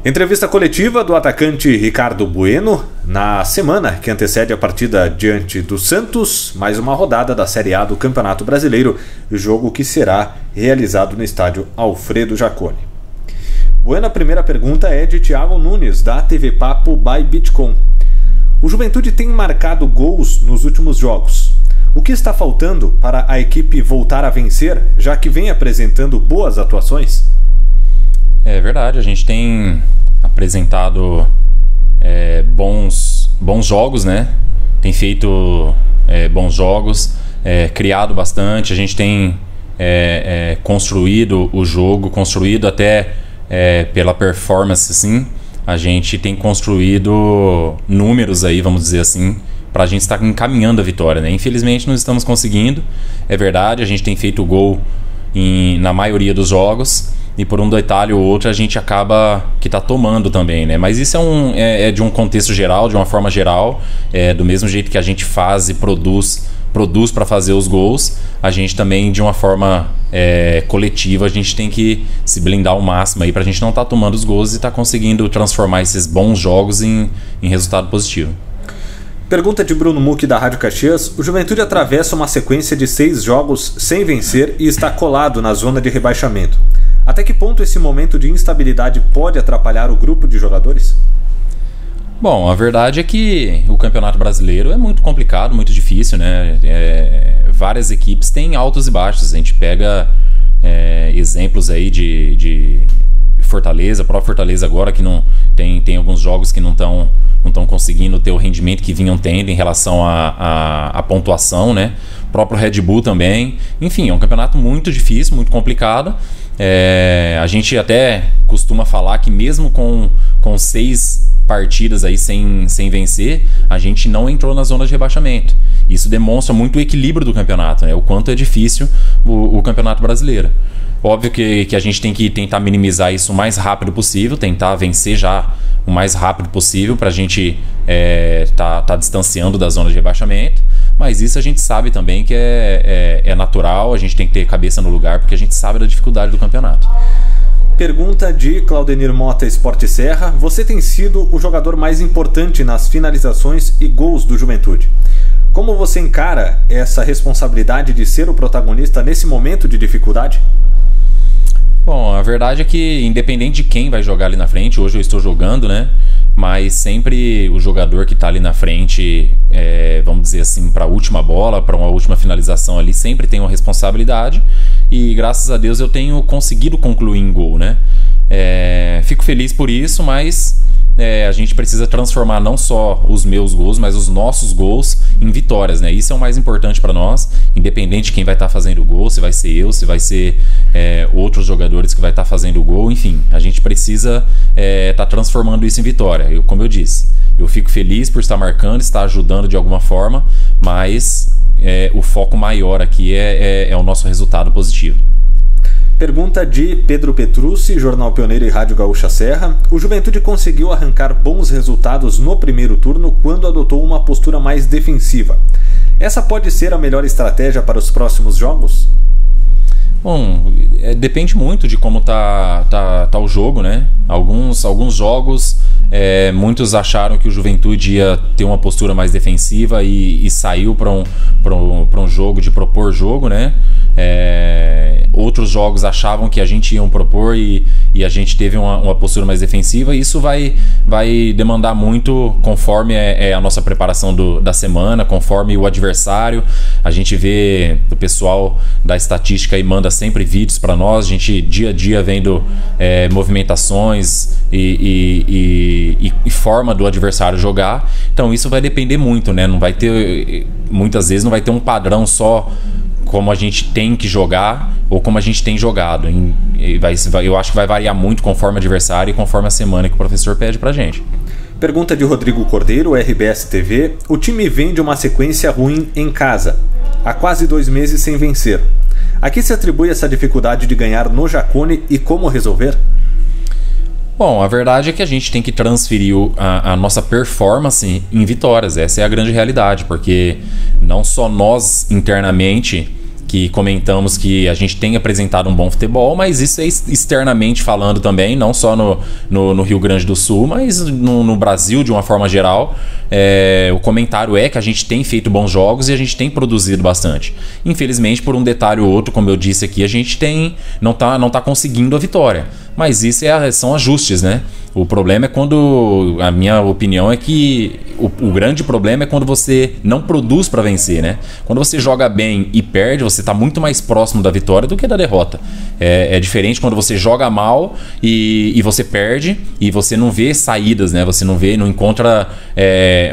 Entrevista coletiva do atacante Ricardo Bueno na semana que antecede a partida diante do Santos, mais uma rodada da Série A do Campeonato Brasileiro, jogo que será realizado no estádio Alfredo Jaconi. Bueno, a primeira pergunta é de Thiago Nunes, da TV Papo by Bitcom. O Juventude tem marcado gols nos últimos jogos. O que está faltando para a equipe voltar a vencer, já que vem apresentando boas atuações? É verdade, a gente tem apresentado bons jogos, né? Tem feito bons jogos, criado bastante, a gente tem construído o jogo, construído até pela performance, assim. A gente tem construído números aí, vamos dizer assim, para a gente estar encaminhando a vitória, né? Infelizmente não estamos conseguindo, é verdade, a gente tem feito gol na maioria dos jogos, e por um detalhe ou outro a gente acaba que está tomando também, né? Mas isso é de um contexto geral, de uma forma geral, do mesmo jeito que a gente faz e produz para fazer os gols, a gente também, de uma forma coletiva, a gente tem que se blindar ao máximo aí para a gente não estar tomando os gols e estar conseguindo transformar esses bons jogos em resultado positivo. Pergunta de Bruno Mucchi, da Rádio Caxias. O Juventude atravessa uma sequência de 6 jogos sem vencer e está colado na zona de rebaixamento. Até que ponto esse momento de instabilidade pode atrapalhar o grupo de jogadores? Bom, a verdade é que o Campeonato Brasileiro é muito complicado, muito difícil, né? Várias equipes têm altos e baixos. A gente pega exemplos aí de Fortaleza, próprio Fortaleza agora, que não tem alguns jogos que não estão conseguindo ter o rendimento que vinham tendo em relação à pontuação, né? O próprio Red Bull também. Enfim, é um campeonato muito difícil, muito complicado. A gente até costuma falar que mesmo com 6 partidas aí sem vencer, a gente não entrou na zona de rebaixamento. Isso demonstra muito o equilíbrio do campeonato, né? O quanto é difícil o Campeonato Brasileiro. Óbvio que a gente tem que tentar minimizar isso o mais rápido possível, tentar vencer já o mais rápido possível para a gente tá distanciando da zona de rebaixamento, mas isso a gente sabe também que é natural, a gente tem que ter cabeça no lugar porque a gente sabe da dificuldade do campeonato. Pergunta de Claudenir Mota, Esporte Serra. Você tem sido o jogador mais importante nas finalizações e gols do Juventude. Como você encara essa responsabilidade de ser o protagonista nesse momento de dificuldade? Bom, a verdade é que independente de quem vai jogar ali na frente, hoje eu estou jogando, né? Mas sempre o jogador que está ali na frente, vamos dizer assim, para a última bola, para uma última finalização ali, sempre tem uma responsabilidade. E graças a Deus eu tenho conseguido concluir em gol, né? Fico feliz por isso, mas a gente precisa transformar não só os meus gols, mas os nossos gols em vitórias, né? Isso é o mais importante para nós, independente de quem vai estar fazendo o gol, se vai ser eu, se vai ser outros jogadores que vai estar fazendo o gol, enfim, a gente precisa estar transformando isso em vitória. Como eu disse, eu fico feliz por estar marcando, estar ajudando de alguma forma, mas o foco maior aqui é o nosso resultado positivo. Pergunta de Pedro Petrucci, Jornal Pioneiro e Rádio Gaúcha Serra. O Juventude conseguiu arrancar bons resultados no primeiro turno quando adotou uma postura mais defensiva. Essa pode ser a melhor estratégia para os próximos jogos? Bom, depende muito de como tá o jogo, né? Alguns jogos, muitos acharam que o Juventude ia ter uma postura mais defensiva e saiu para um jogo de propor jogo, né? Outros jogos achavam que a gente ia propor e a gente teve uma postura mais defensiva, e isso vai demandar muito conforme a nossa preparação da semana, conforme o adversário. A gente vê o pessoal da estatística e manda sempre vídeos para nós, a gente dia a dia vendo movimentações e forma do adversário jogar. Então isso vai depender muito, né? Não vai ter, muitas vezes não vai ter um padrão só como a gente tem que jogar ou como a gente tem jogado. Eu acho que vai variar muito conforme o adversário e conforme a semana que o professor pede pra gente. Pergunta de Rodrigo Cordeiro, RBS TV. O time vem de uma sequência ruim em casa, há quase 2 meses sem vencer. A que se atribui essa dificuldade de ganhar no Jaconi e como resolver? Bom, a verdade é que a gente tem que transferir a nossa performance em vitórias. Essa é a grande realidade, porque não só nós internamente que comentamos que a gente tem apresentado um bom futebol, mas isso é externamente falando também, não só no Rio Grande do Sul, mas no Brasil de uma forma geral. O comentário é que a gente tem feito bons jogos e a gente tem produzido bastante. Infelizmente, por um detalhe ou outro, como eu disse aqui, a gente não tá conseguindo a vitória. Mas isso são ajustes, né? O problema é quando, a minha opinião é que o grande problema é quando você não produz para vencer, né? Quando você joga bem e perde, você está muito mais próximo da vitória do que da derrota. É diferente quando você joga mal e você perde e você não vê saídas, né? Você não encontra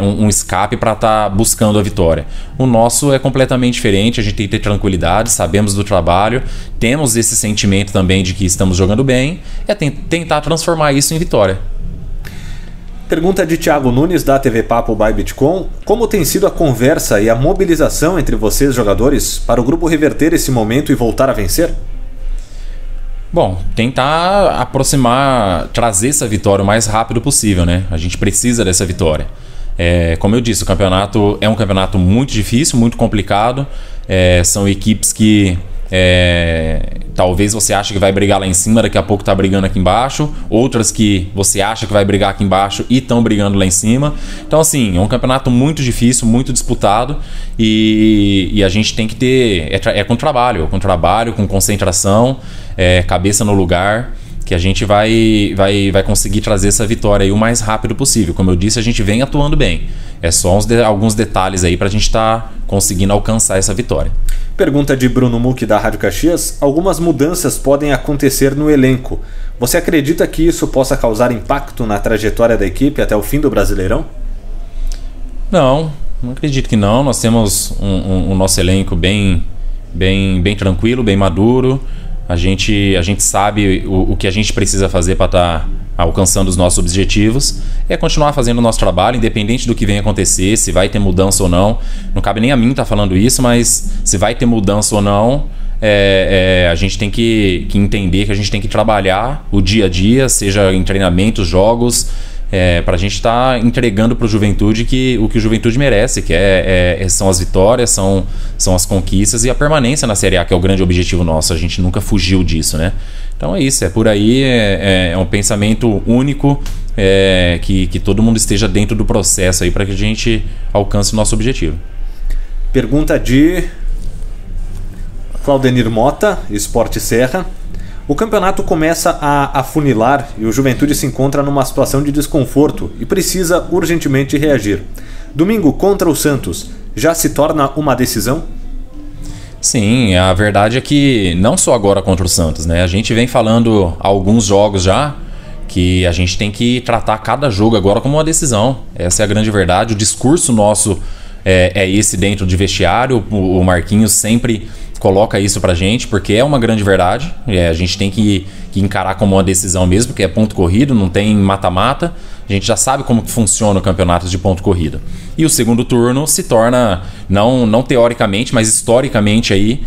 um escape para estar buscando a vitória. O nosso é completamente diferente, a gente tem que ter tranquilidade, sabemos do trabalho, temos esse sentimento também de que estamos jogando bem, tentar transformar isso em vitória. Pergunta de Thiago Nunes, da TV Papo by Bitcom. Como tem sido a conversa e a mobilização entre vocês, jogadores, para o grupo reverter esse momento e voltar a vencer? Bom, tentar aproximar, trazer essa vitória o mais rápido possível, né? A gente precisa dessa vitória. Como eu disse, o campeonato é um campeonato muito difícil, muito complicado. São equipes que talvez você ache que vai brigar lá em cima, daqui a pouco tá brigando aqui embaixo, outras que você acha que vai brigar aqui embaixo e estão brigando lá em cima. Então assim, é um campeonato muito difícil, muito disputado, e a gente tem que ter com trabalho, com concentração, cabeça no lugar, que a gente vai conseguir trazer essa vitória aí o mais rápido possível. Como eu disse, a gente vem atuando bem. É só alguns detalhes aí para a gente estar conseguindo alcançar essa vitória. Pergunta de Bruno Muck, da Rádio Caxias. Algumas mudanças podem acontecer no elenco. Você acredita que isso possa causar impacto na trajetória da equipe até o fim do Brasileirão? Não acredito que não. Nós temos um nosso elenco bem tranquilo, bem maduro. A gente sabe o que a gente precisa fazer para estar alcançando os nossos objetivos. É continuar fazendo o nosso trabalho, independente do que venha acontecer, se vai ter mudança ou não. Não cabe nem a mim estar falando isso, mas se vai ter mudança ou não, a gente tem que entender que a gente tem que trabalhar o dia a dia, seja em treinamentos, jogos, para a gente estar entregando para o Juventude o que o Juventude merece, que são as vitórias, são as conquistas e a permanência na Série A, que é o grande objetivo nosso. A gente nunca fugiu disso, né? Então é isso, por aí, é um pensamento único, que todo mundo esteja dentro do processo aí para que a gente alcance o nosso objetivo. Pergunta de Claudenir Mota, Esporte Serra. O campeonato começa a afunilar e o Juventude se encontra numa situação de desconforto e precisa urgentemente reagir. Domingo contra o Santos, já se torna uma decisão? Sim, a verdade é que não só agora contra o Santos, né? A gente vem falando há alguns jogos já que a gente tem que tratar cada jogo agora como uma decisão. Essa é a grande verdade. O discurso nosso é esse dentro de vestiário. O Marquinhos sempre coloca isso pra gente, porque é uma grande verdade. A gente tem que encarar como uma decisão mesmo, porque é ponto corrido, não tem mata-mata. A gente já sabe como que funciona o campeonato de ponto corrido. E o segundo turno se torna, não teoricamente, mas historicamente aí,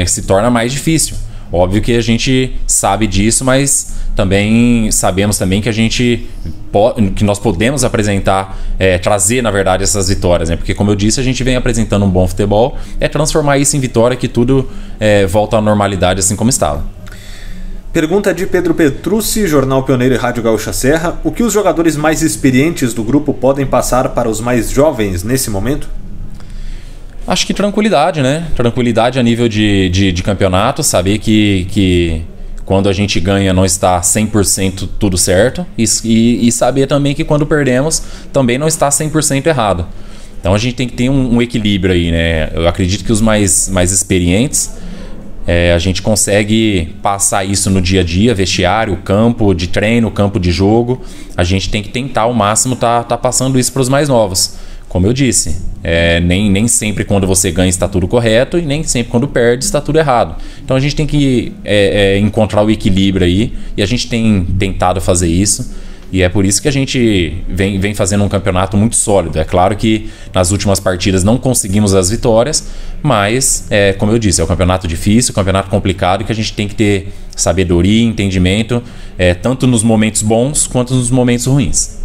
se torna mais difícil. Óbvio que a gente sabe disso, mas também sabemos também que nós podemos apresentar, trazer na verdade essas vitórias, né? Porque como eu disse, a gente vem apresentando um bom futebol, transformar isso em vitória, que tudo volta à normalidade assim como estava. Pergunta de Pedro Petrucci, Jornal Pioneiro e Rádio Gaúcha Serra. O que os jogadores mais experientes do grupo podem passar para os mais jovens nesse momento? Acho que tranquilidade, né? Tranquilidade a nível de campeonato, saber que quando a gente ganha não está 100% tudo certo e saber também que quando perdemos também não está 100% errado. Então a gente tem que ter um equilíbrio aí, né? Eu acredito que os mais experientes, a gente consegue passar isso no dia a dia, vestiário, campo de treino, campo de jogo. A gente tem que tentar ao máximo tá passando isso para os mais novos. Como eu disse, nem sempre quando você ganha está tudo correto e nem sempre quando perde está tudo errado. Então a gente tem que encontrar o equilíbrio aí, e a gente tem tentado fazer isso, e é por isso que a gente vem fazendo um campeonato muito sólido. É claro que nas últimas partidas não conseguimos as vitórias, mas como eu disse, é um campeonato difícil, um campeonato complicado, que a gente tem que ter sabedoria, entendimento, tanto nos momentos bons quanto nos momentos ruins.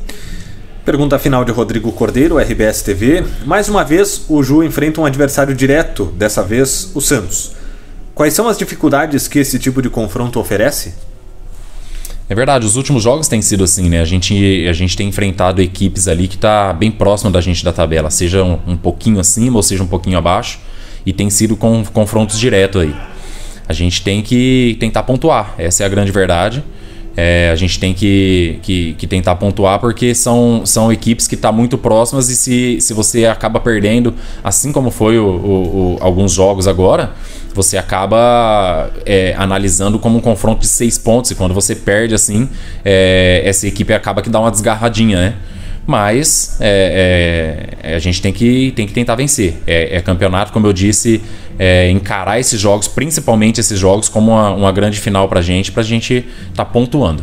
Pergunta final de Rodrigo Cordeiro, RBS TV. Mais uma vez, o Ju enfrenta um adversário direto, dessa vez o Santos. Quais são as dificuldades que esse tipo de confronto oferece? É verdade, os últimos jogos têm sido assim, né? A gente tem enfrentado equipes ali que tá bem próximo da gente da tabela, seja um pouquinho acima ou seja um pouquinho abaixo, e tem sido confrontos diretos aí. A gente tem que tentar pontuar, essa é a grande verdade. A gente tem que tentar pontuar porque são equipes que estão muito próximas, e se você acaba perdendo, assim como foi alguns jogos agora, você acaba analisando como um confronto de 6 pontos, e quando você perde assim, essa equipe acaba que dá uma desgarradinha, né? Mas a gente tem que tentar vencer. Campeonato, como eu disse, encarar esses jogos, principalmente esses jogos, como uma grande final pra gente estar pontuando.